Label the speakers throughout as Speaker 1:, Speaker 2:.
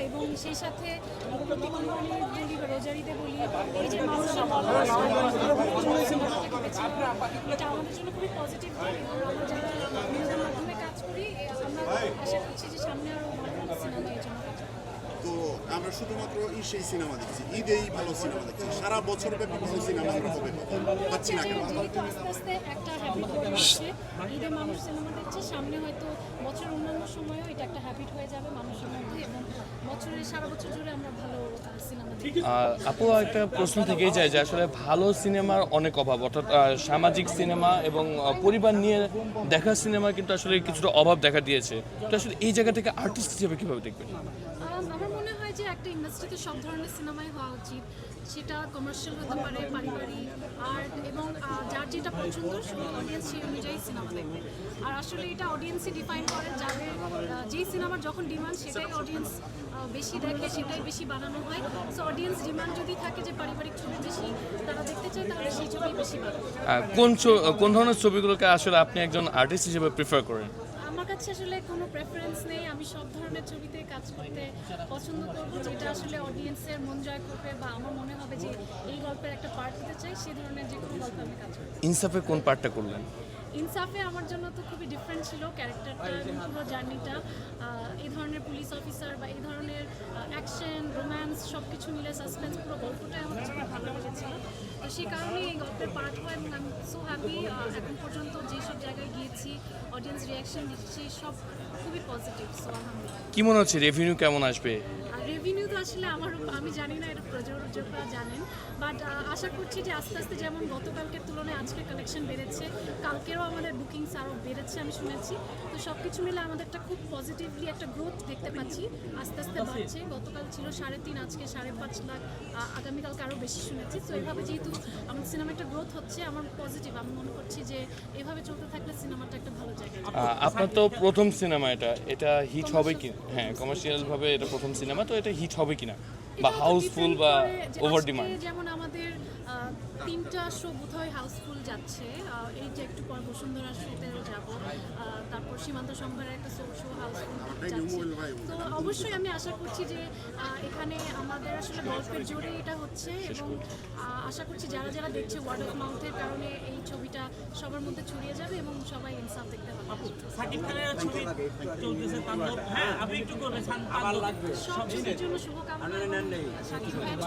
Speaker 1: এবং সেই সাথে রোজারিতে বলি এই যে মানুষের এটা আমাদের জন্য খুবই পজিটিভ দিক এবং আমরা যারা বিনোদনের মাধ্যমে কাজ করি আমরা আশা করছি যে সামনে আরও ভালো সিনেমা এই জন্য কাজ করি।
Speaker 2: তো আমরা শুধুমাত্র সেই সিনেমা দেখছি, ঈদেই ভালো সিনেমা দেখছি, সারা বছর ব্যাপী ভালো সিনেমা আমরা হবে পাচ্ছি না কেন?
Speaker 1: যেহেতু আস্তে আস্তে একটা হ্যাবিট হয়ে যাচ্ছে, ঈদে মানুষ সিনেমা দেখছে, সামনে হয়তো বছরের অন্যান্য সময়ও এটা একটা হ্যাবিট হয়ে যাবে মানুষের মধ্যে এবং বছরের সারা বছর জুড়ে আমরা ভালো সিনেমা দেখি।
Speaker 3: আপু একটা প্রশ্ন থেকেই যায় যে আসলে ভালো সিনেমার অনেক অভাব, অর্থাৎ সামাজিক সিনেমা এবং পরিবার নিয়ে দেখা সিনেমা কিন্তু আসলে কিছুটা অভাব দেখা দিয়েছে। তো আসলে এই জায়গা থেকে আর্টিস্ট হিসেবে কীভাবে দেখবেন?
Speaker 1: আমার মনে হয় যে একটা ইন্ডাস্ট্রিতে সব ধরনের সিনেমাই হওয়া উচিত, সেটা কমার্শিয়াল হতে পারে, পারিবারিক, আর্ট এবং যার যেটা পছন্দ সেই অডিয়েন্স সেই অনুযায়ী সিনেমা দেখবে। আর আসলে এটা অডিয়েন্সই ডিফাইন করে, যাদের যেই সিনেমার যখন ডিমান্ড সেটাই অডিয়েন্স বেশি দেখে, সেটাই বেশি বানানো হয়। সো অডিয়েন্স ডিমান্ড যদি থাকে যে পারিবারিক ছবি বেশি তারা দেখতে চায়, তাহলে সেই ছবি বেশি বানাবে।
Speaker 3: কোন ধরনের ছবিগুলোকে আসলে আপনি একজন আর্টিস্ট হিসেবে প্রিফার করেন?
Speaker 1: আমার কাছে আসলে কোনো প্রেফারেন্স নেই, আমি সব ধরনের ছবিতে কাজ করতে পছন্দ করব, যেটা আসলে অডিয়েন্সের মন জয় করবে বা আমার মনে হবে যে এই গল্পের একটা পার্ট হতে চাই, সেই ধরনের যে কোনো গল্পে আমি কাজ করব।
Speaker 3: ইনসাফে কোন পার্টটা করলেন?
Speaker 1: ইনসাফে আমার জন্য তো খুবই ডিফারেন্ট ছিল ক্যারেক্টারটা এবং পুরো জার্নিটা। এই ধরনের পুলিশ অফিসার বা এই ধরনের অ্যাকশন, রোম্যান্স সব কিছু মিলে সাসপেন্স পুরো গল্পটাই আমার কাছে খুব ভালো লেগেছিল। তো সেই কারণেই এই গল্পের পার্ট হয় এবং আমি সো হ্যাপি। এখন পর্যন্ত যেসব জায়গায় গিয়েছি, অডিয়েন্স রিয়াকশন দিচ্ছি, সব খুবই পজিটিভ। সো আলহামদুলিল্লাহ।
Speaker 3: কি মনে হচ্ছে রেভিনিউ কেমন আসবে?
Speaker 1: রেভিনিউ তো আসলে আমি জানি না, এটা প্রযোজকরা জানেন, বাট আশা করছি যে আস্তে আস্তে যেমন গতকালকের তুলনায় আজকে কালেকশন বেড়েছে, কালকেরও আমাদের বুকিংস আরও বেড়েছে আমি শুনেছি। তো সব কিছু মিলে আমাদের একটা খুব পজিটিভলি একটা গ্রোথ দেখতে পাচ্ছি, আস্তে আস্তে বাড়ছে। গতকাল ছিল 3.5, আজকে 5.5 লাখ, আগামীকালকে আরও বেশি শুনেছি। তো এইভাবে যেহেতু আমাদের সিনেমা একটা গ্রোথ হচ্ছে, আমার পজিটিভ, আমি মনে করছি যে এভাবে চলতে থাকলে সিনেমাটা একটা ভালো জায়গায়।
Speaker 3: আপনার তো প্রথম সিনেমা, এটা হিট হবে কি? হ্যাঁ, কমার্শিয়াল ভাবে এটা প্রথম সিনেমা, তো এটা হিট হবে কিনা বা হাউসফুল বা ওভার ডিমান্ড?
Speaker 1: যেমন আমাদের 3টা শো বোধহয় হাউসফুল যাচ্ছে, এই যে একটু পর বসুন্ধরা শোতেও যাব, তারপর সীমান্ত সম্ভারের একটা শো হাউসফুল যাচ্ছে। তো অবশ্যই আমি আশা করছি যে এখানে আমাদের আসলে গল্পের জোরে এটা হচ্ছে এবং আশা করছি যারা যারা দেখছে ওয়ার্ড অফ মাউথের কারণে এই ছবিটা সবার মধ্যে ছড়িয়ে যাবে এবং সবাই ইনসাফ দেখতে পাবে।
Speaker 4: সাকিব খানের ছবি চলতেছে তাণ্ডব, হ্যাঁ আপনি একটু করবেন
Speaker 1: সব ছবির জন্য শুভকামনা। সাকিব ভাইয়ের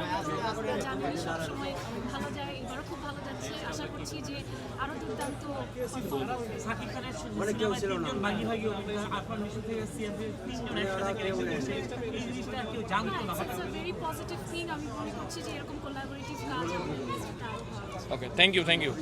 Speaker 1: ছবি জানুয়ারি সবসময় ভালো যায়, এবারও খুব ভালো যাচ্ছে। আশা করছি যে আরো দুর্দান্ত।
Speaker 4: সাকিব খানের তিনজন ভাগি আপনার নিশ্চয় থেকে সিএমপি তিনজন একসাথে ক্যারেক্টার করছে, এই জিনিসটা কেউ জানতো না।
Speaker 1: It's a very positive thing. আমি মনে করছি যে এরকম কোলাবোরেটিভ কাজ আমাদের ইন্ডাস্ট্রিতে আরো ভালো।
Speaker 3: ওকে, থ্যাংক ইউ।